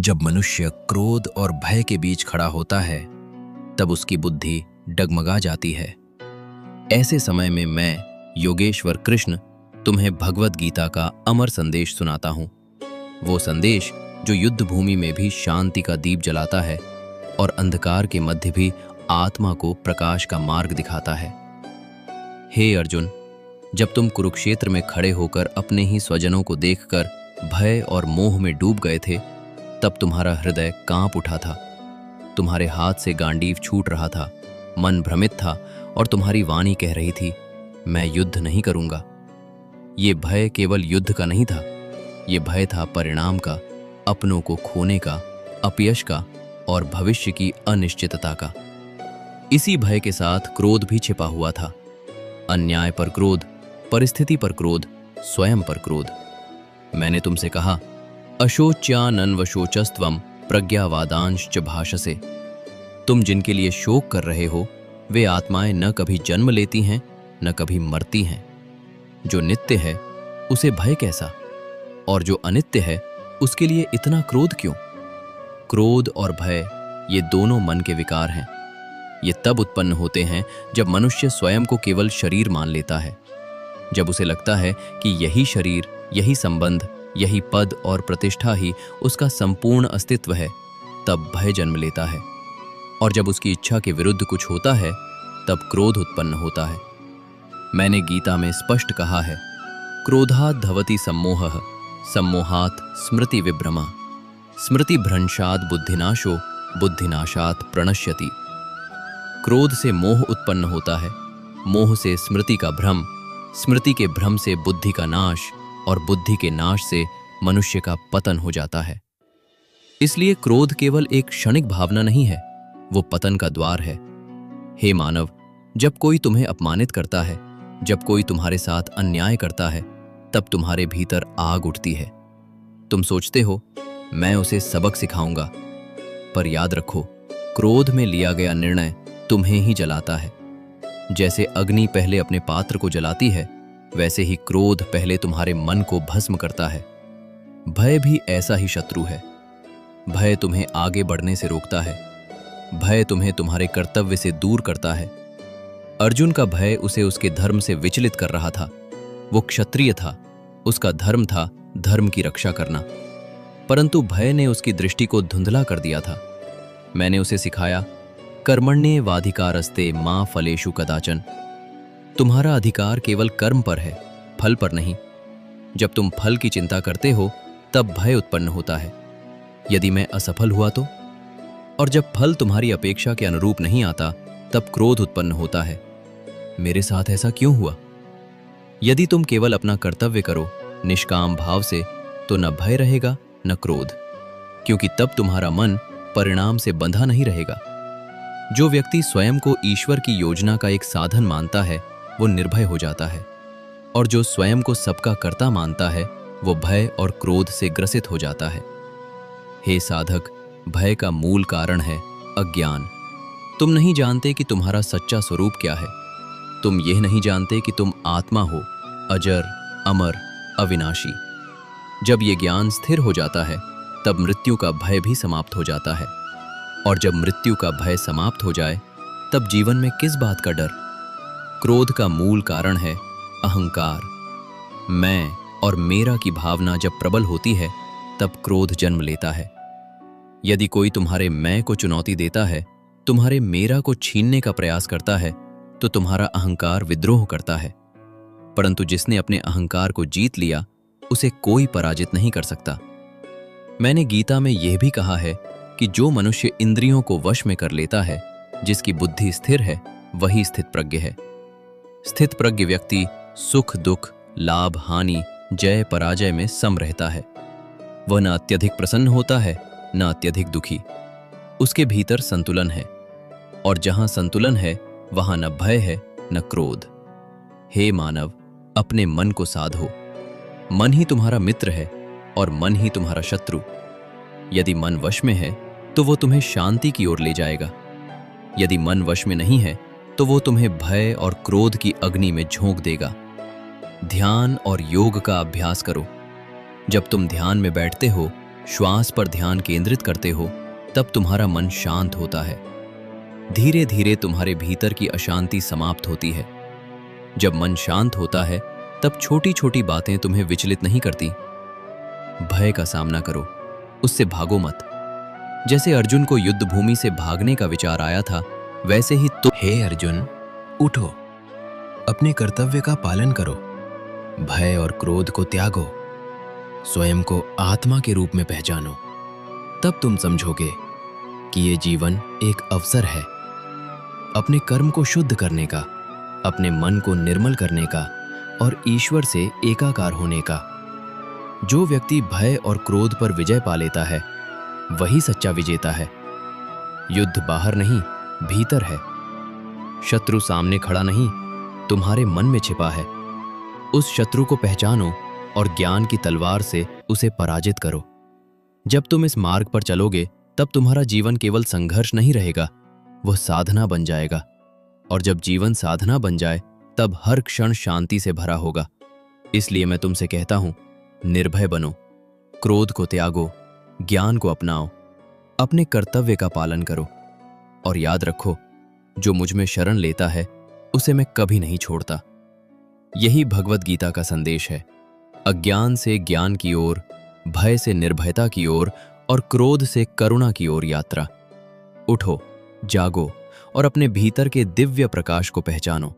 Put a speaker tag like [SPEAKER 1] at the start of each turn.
[SPEAKER 1] जब मनुष्य क्रोध और भय के बीच खड़ा होता है तब उसकी बुद्धि डगमगा जाती है। ऐसे समय में मैं योगेश्वर कृष्ण तुम्हें भगवत गीता का अमर संदेश सुनाता हूँ। वो संदेश जो युद्ध भूमि में भी शांति का दीप जलाता है और अंधकार के मध्य भी आत्मा को प्रकाश का मार्ग दिखाता है। हे अर्जुन, जब तुम कुरुक्षेत्र में खड़े होकर अपने ही स्वजनों को देखकर भय और मोह में डूब गए थे, तब तुम्हारा हृदय कांप उठा था। तुम्हारे हाथ से गांडीव छूट रहा था, मन भ्रमित था और तुम्हारी वाणी कह रही थी, मैं युद्ध नहीं करूंगा। ये भय केवल युद्ध का नहीं था, ये भय था परिणाम का, अपनों को खोने का, अपयश का और भविष्य की अनिश्चितता का। इसी भय के साथ क्रोध भी छिपा हुआ था। अन्याय पर क्रोध, परिस्थिति पर क्रोध, स्वयं पर क्रोध। मैंने तुमसे कहा, अशोच्यानन्वशोचस्त्वं प्रज्ञावादांश्च भाषसे। तुम जिनके लिए शोक कर रहे हो वे आत्माएं न कभी जन्म लेती हैं न कभी मरती हैं। जो नित्य है उसे भय कैसा, और जो अनित्य है उसके लिए इतना क्रोध क्यों? क्रोध और भय ये दोनों मन के विकार हैं। ये तब उत्पन्न होते हैं जब मनुष्य स्वयं को केवल शरीर मान लेता है, जब उसे लगता है कि यही शरीर, यही संबंध, यही पद और प्रतिष्ठा ही उसका संपूर्ण अस्तित्व है, तब भय जन्म लेता है। और जब उसकी इच्छा के विरुद्ध कुछ होता है तब क्रोध उत्पन्न होता है। मैंने गीता में स्पष्ट कहा है, क्रोधात् धवति सम्मोहः, सम्मोहात् स्मृति विभ्रमा, स्मृति भ्रंशात् बुद्धिनाशो, बुद्धिनाशात् प्रणश्यति। क्रोध से मोह उत्पन्न होता है, मोह से स्मृति का भ्रम, स्मृति के भ्रम से बुद्धि का नाश और बुद्धि के नाश से मनुष्य का पतन हो जाता है। इसलिए क्रोध केवल एक क्षणिक भावना नहीं है, वो पतन का द्वार है। हे मानव, जब कोई तुम्हें अपमानित करता है, जब कोई तुम्हारे साथ अन्याय करता है, तब तुम्हारे भीतर आग उठती है। तुम सोचते हो मैं उसे सबक सिखाऊंगा, पर याद रखो, क्रोध में लिया गया निर्णय तुम्हें ही जलाता है। जैसे अग्नि पहले अपने पात्र को जलाती है, वैसे ही क्रोध पहले तुम्हारे मन को भस्म करता है। भय भी ऐसा ही शत्रु है। भय तुम्हें आगे बढ़ने से रोकता है, भय तुम्हें तुम्हारे कर्तव्य से दूर करता है। अर्जुन का भय उसे उसके धर्म से विचलित कर रहा था। वो क्षत्रिय था, उसका धर्म था धर्म की रक्षा करना, परंतु भय ने उसकी दृष्टि को धुंधला कर दिया था। मैंने उसे सिखाया, कर्मण्येवाधिकारस्ते मा फलेषु कदाचन। तुम्हारा अधिकार केवल कर्म पर है, फल पर नहीं। जब तुम फल की चिंता करते हो तब भय उत्पन्न होता है। यदि मैं असफल हुआ तो? और जब फल तुम्हारी अपेक्षा के अनुरूप नहीं आता तब क्रोध उत्पन्न होता है, मेरे साथ ऐसा क्यों हुआ? यदि तुम केवल अपना कर्तव्य करो निष्काम भाव से, तो न भय रहेगा न क्रोध, क्योंकि तब तुम्हारा मन परिणाम से बंधा नहीं रहेगा। जो व्यक्ति स्वयं को ईश्वर की योजना का एक साधन मानता है वो निर्भय हो जाता है, और जो स्वयं को सबका कर्ता मानता है वो भय और क्रोध से ग्रसित हो जाता है। हे साधक, भय का मूल कारण है अज्ञान। तुम नहीं जानते कि तुम्हारा सच्चा स्वरूप क्या है। तुम यह नहीं जानते कि तुम आत्मा हो, अजर, अमर, अविनाशी। जब ये ज्ञान स्थिर हो जाता है तब मृत्यु का भय भी समाप्त हो जाता है, और जब मृत्यु का भय समाप्त हो जाए तब जीवन में किस बात का डर? क्रोध का मूल कारण है अहंकार। मैं और मेरा की भावना जब प्रबल होती है तब क्रोध जन्म लेता है। यदि कोई तुम्हारे मैं को चुनौती देता है, तुम्हारे मेरा को छीनने का प्रयास करता है, तो तुम्हारा अहंकार विद्रोह करता है। परंतु जिसने अपने अहंकार को जीत लिया उसे कोई पराजित नहीं कर सकता। मैंने गीता में यह भी कहा है कि जो मनुष्य इंद्रियों को वश में कर लेता है, जिसकी बुद्धि स्थिर है, वही स्थित प्रज्ञ है। स्थित प्रज्ञ व्यक्ति सुख दुख, लाभ हानि, जय पराजय में सम रहता है। वह न अत्यधिक प्रसन्न होता है न अत्यधिक दुखी। उसके भीतर संतुलन है, और जहां संतुलन है वहां न भय है न क्रोध। हे मानव, अपने मन को साधो। मन ही तुम्हारा मित्र है और मन ही तुम्हारा शत्रु। यदि मन वश में है तो वो तुम्हें शांति की ओर ले जाएगा। यदि मन वश में नहीं है तो वो तुम्हें भय और क्रोध की अग्नि में झोंक देगा। ध्यान और योग का अभ्यास करो। जब तुम ध्यान में बैठते हो श्वास पर ध्यान केंद्रित करते हो तब तुम्हारा मन शांत होता है। धीरे धीरे तुम्हारे भीतर की अशांति समाप्त होती है। जब मन शांत होता है तब छोटी छोटी बातें तुम्हें विचलित नहीं करती। भय का सामना करो, उससे भागो मत। जैसे अर्जुन को युद्ध भूमि से भागने का विचार आया था, वैसे ही
[SPEAKER 2] हे अर्जुन, उठो, अपने कर्तव्य का पालन करो, भय और क्रोध को त्यागो, स्वयं को आत्मा के रूप में पहचानो। तब तुम समझोगे कि ये जीवन एक अवसर है अपने कर्म को शुद्ध करने का, अपने मन को निर्मल करने का और ईश्वर से एकाकार होने का। जो व्यक्ति भय और क्रोध पर विजय पा लेता है वही सच्चा विजेता है। युद्ध बाहर नहीं, भीतर है। शत्रु सामने खड़ा नहीं, तुम्हारे मन में छिपा है। उस शत्रु को पहचानो और ज्ञान की तलवार से उसे पराजित करो। जब तुम इस मार्ग पर चलोगे तब तुम्हारा जीवन केवल संघर्ष नहीं रहेगा, वह साधना बन जाएगा। और जब जीवन साधना बन जाए तब हर क्षण शांति से भरा होगा। इसलिए मैं तुमसे कहता हूं, निर्भय बनो, क्रोध को त्यागो, ज्ञान को अपनाओ, अपने कर्तव्य का पालन करो और याद रखो, जो मुझ में शरण लेता है उसे मैं कभी नहीं छोड़ता। यही भगवत गीता का संदेश है। अज्ञान से ज्ञान की ओर, भय से निर्भयता की ओर और क्रोध से करुणा की ओर यात्रा। उठो, जागो और अपने भीतर के दिव्य प्रकाश को पहचानो।